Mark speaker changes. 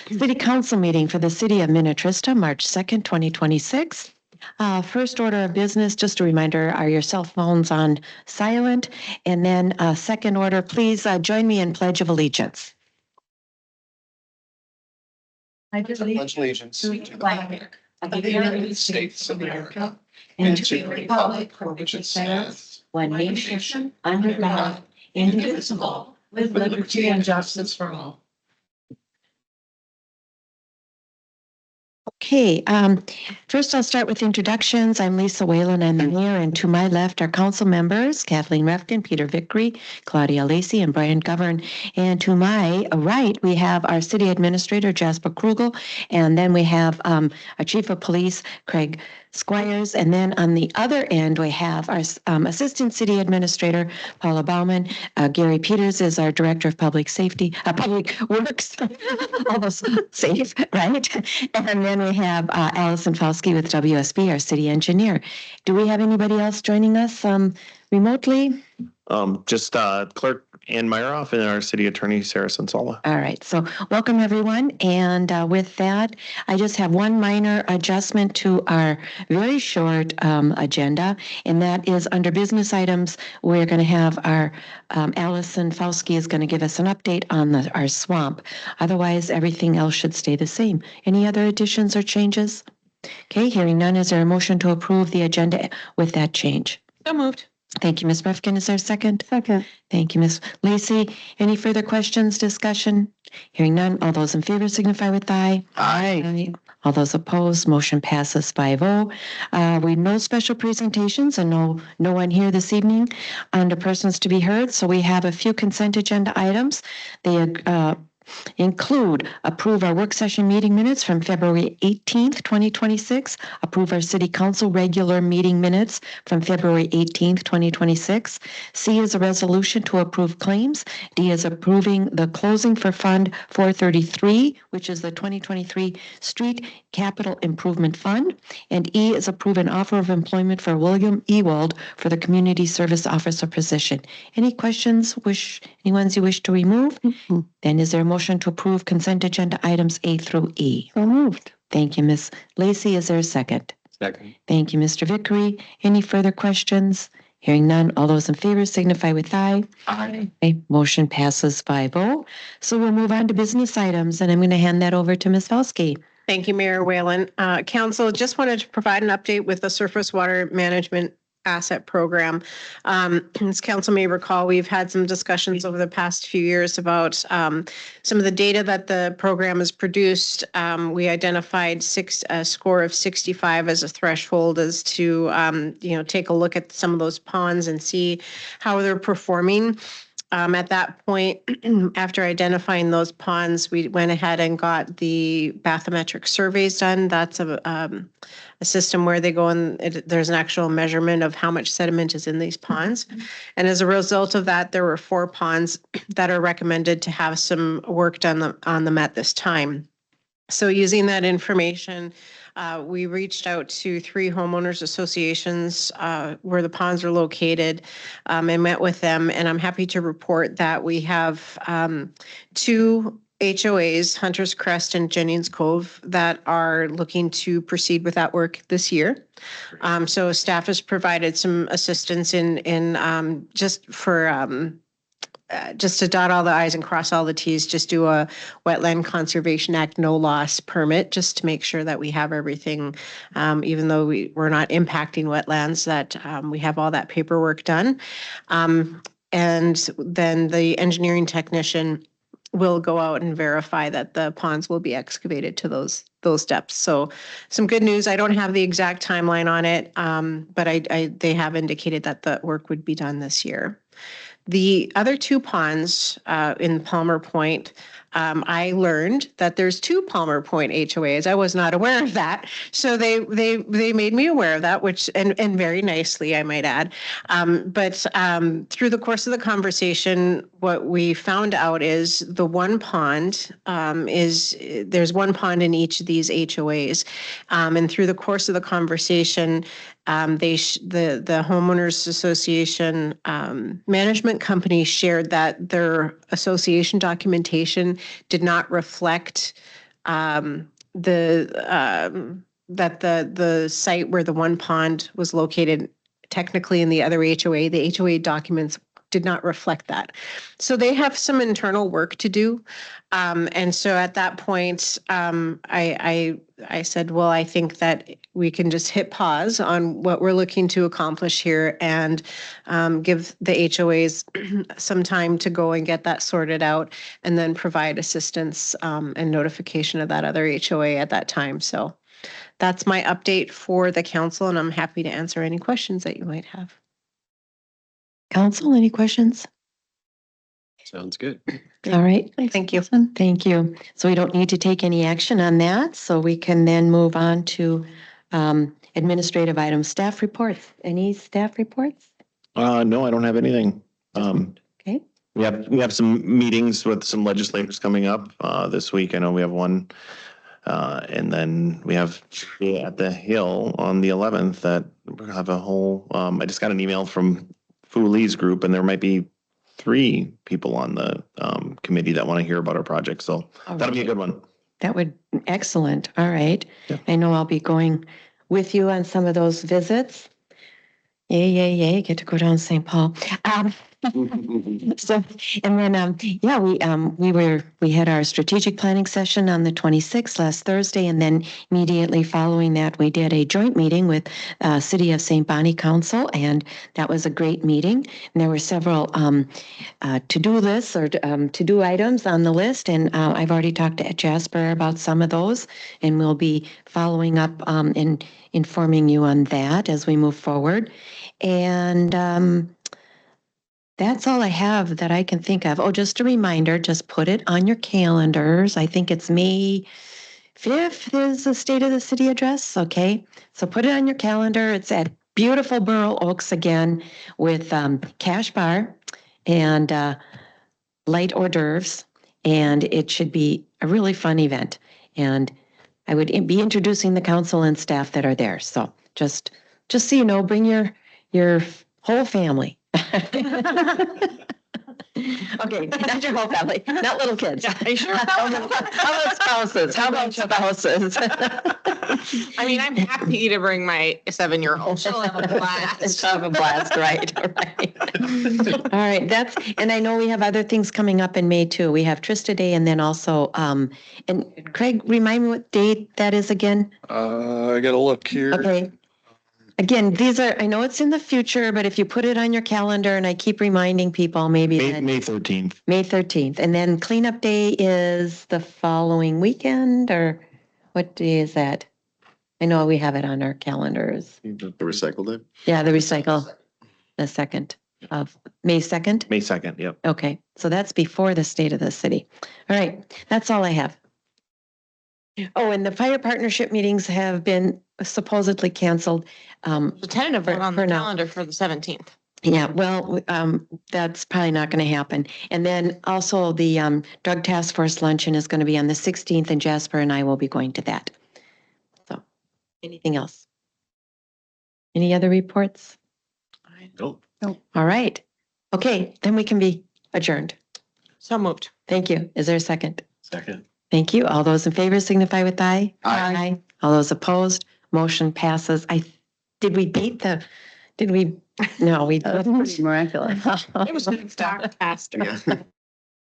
Speaker 1: City Council meeting for the City of Minnetrista, March 2nd, 2026. First order of business, just a reminder, are your cell phones on silent? And then second order, please join me in Pledge of Allegiance.
Speaker 2: I pledge allegiance to the flag of the United States of America and to the republic for which it stands, one nation, under God, indivisible, with liberty and justice for all.
Speaker 1: Okay, first I'll start with introductions. I'm Lisa Whalen, I'm the mayor, and to my left are council members, Kathleen Refkin, Peter Vickery, Claudia Lacey, and Brian Govern. And to my right, we have our city administrator, Jasper Krugel, and then we have our chief of police, Craig Squires, and then on the other end, we have our assistant city administrator, Paula Bauman. Gary Peters is our director of public safety, public works, almost safe, right? And then we have Allison Falsky with WSB, our city engineer. Do we have anybody else joining us remotely?
Speaker 3: Just Clerk Ann Meyerhoff and our city attorney, Sarah Sensala.
Speaker 1: All right, so welcome everyone. And with that, I just have one minor adjustment to our very short agenda, and that is under business items, we're going to have our Allison Falsky is going to give us an update on our swamp. Otherwise, everything else should stay the same. Any other additions or changes? Okay, hearing none, is there a motion to approve the agenda with that change?
Speaker 2: So moved.
Speaker 1: Thank you, Ms. Refkin. Is there a second?
Speaker 2: Second.
Speaker 1: Thank you, Ms. Lacey. Any further questions, discussion? Hearing none, all those in favor signify with aye.
Speaker 3: Aye.
Speaker 1: All those opposed, motion passes 5-0. We no special presentations and no one here this evening under persons to be heard. So we have a few consent agenda items. They include approve our work session meeting minutes from February 18th, 2026, approve our city council regular meeting minutes from February 18th, 2026. C is a resolution to approve claims. D is approving the closing for Fund 433, which is the 2023 Street Capital Improvement Fund. And E is approve an offer of employment for William Ewald for the Community Service Officer position. Any questions, any ones you wish to remove?
Speaker 2: Mm-hmm.
Speaker 1: Then is there a motion to approve consent agenda items A through E?
Speaker 2: So moved.
Speaker 1: Thank you, Ms. Lacey. Is there a second?
Speaker 3: Second.
Speaker 1: Thank you, Mr. Vickery. Any further questions? Hearing none, all those in favor signify with aye.
Speaker 3: Aye.
Speaker 1: Okay, motion passes 5-0. So we'll move on to business items, and I'm going to hand that over to Ms. Falsky.
Speaker 4: Thank you, Mayor Whalen. Council, just wanted to provide an update with the surface water management asset program. As council may recall, we've had some discussions over the past few years about some of the data that the program has produced. We identified a score of 65 as a threshold as to take a look at some of those ponds and see how they're performing. At that point, after identifying those ponds, we went ahead and got the bathymetric surveys done. That's a system where they go and there's an actual measurement of how much sediment is in these ponds. And as a result of that, there were 4 ponds that are recommended to have some work done on them at this time. So using that information, we reached out to 3 homeowners associations where the ponds are located and met with them. And I'm happy to report that we have 2 HOAs, Hunter's Crest and Jennings Cove, that are looking to proceed with that work this year. So staff has provided some assistance in just for just to dot all the I's and cross all the T's, just do a Wetland Conservation Act no loss permit, just to make sure that we have everything, even though we're not impacting wetlands, that we have all that paperwork done. And then the engineering technician will go out and verify that the ponds will be excavated to those depths. So some good news. I don't have the exact timeline on it, but they have indicated that the work would be done this year. The other 2 ponds in Palmer Point, I learned that there's 2 Palmer Point HOAs. I was not aware of that. So they made me aware of that, which and very nicely, I might add. But through the course of the conversation, what we found out is the one pond there's 1 pond in each of these HOAs. And through the course of the conversation, the homeowners association management company shared that their association documentation did not reflect that the site where the one pond was located technically in the other HOA, the HOA documents did not reflect that. So they have some internal work to do. And so at that point, I said, well, I think that we can just hit pause on what we're looking to accomplish here and give the HOAs some time to go and get that sorted out and then provide assistance and notification of that other HOA at that time. So that's my update for the council, and I'm happy to answer any questions that you might have.
Speaker 1: Council, any questions?
Speaker 2: Sounds good.
Speaker 1: All right.
Speaker 4: Thank you.
Speaker 1: Thank you. So we don't need to take any action on that. So we can then move on to administrative items, staff reports. Any staff reports?
Speaker 3: No, I don't have anything.
Speaker 1: Okay.
Speaker 3: We have some meetings with some legislators coming up this week. I know we have one. And then we have at the Hill on the 11th that we have a whole, I just got an email from Fu Lee's group, and there might be 3 people on the committee that want to hear about our project. So that'll be a good one.
Speaker 1: That would, excellent. All right.
Speaker 3: Yeah.
Speaker 1: I know I'll be going with you on some of those visits. Yay, yay, yay. Get to go down to St. Paul. So, and then, yeah, we had our strategic planning session on the 26th last Thursday, and then immediately following that, we did a joint meeting with City of St. Bonnie Council, and that was a great meeting. And there were several to-do lists or to-do items on the list, and I've already talked to Jasper about some of those, and we'll be following up and informing you on that as we move forward. And that's all I have that I can think of. Oh, just a reminder, just put it on your calendars. I think it's May 5th is the State of the City address. Okay. So put it on your calendar. It's at beautiful Burl Oaks again with cash bar and light hors d'oeuvres. And it should be a really fun event. And I would be introducing the council and staff that are there. So just so you know, bring your whole family. Okay, not your whole family, not little kids.
Speaker 4: Are you sure?
Speaker 1: How about spouses? How about spouses?
Speaker 5: I mean, I'm happy to bring my 7-year-old. She'll have a blast.
Speaker 1: She'll have a blast, right, right. All right, and I know we have other things coming up in May too. We have Trista Day, and then also, and Craig, remind me what date that is again?
Speaker 2: I gotta look here.
Speaker 1: Okay. Again, these are, I know it's in the future, but if you put it on your calendar, and I keep reminding people, maybe then
Speaker 3: May 13th.
Speaker 1: May 13th. And then cleanup day is the following weekend, or what day is that? I know we have it on our calendars.
Speaker 2: The recycle day?
Speaker 1: Yeah, the recycle, the 2nd of May 2nd.
Speaker 3: May 2nd, yep.
Speaker 1: Okay, so that's before the State of the City. All right, that's all I have. Oh, and the fire partnership meetings have been supposedly canceled.
Speaker 5: The tentative one on
Speaker 1: For
Speaker 5: the
Speaker 1: now.
Speaker 5: calendar for the 17th.
Speaker 1: Yeah, well, that's probably not going to happen. And then also the Drug Task Force luncheon is going to be on the 16th, and Jasper and I will be going to that. So, anything else? Any other reports?
Speaker 2: Nope.
Speaker 1: All right. Okay, then we can be adjourned.
Speaker 5: So moved.
Speaker 1: Thank you. Is there a second?
Speaker 2: Second.
Speaker 1: Thank you. All those in favor signify with aye.
Speaker 2: Aye.
Speaker 1: All those opposed, motion passes. Did we? No, we.
Speaker 6: That was pretty miraculous.
Speaker 5: It was good. Faster.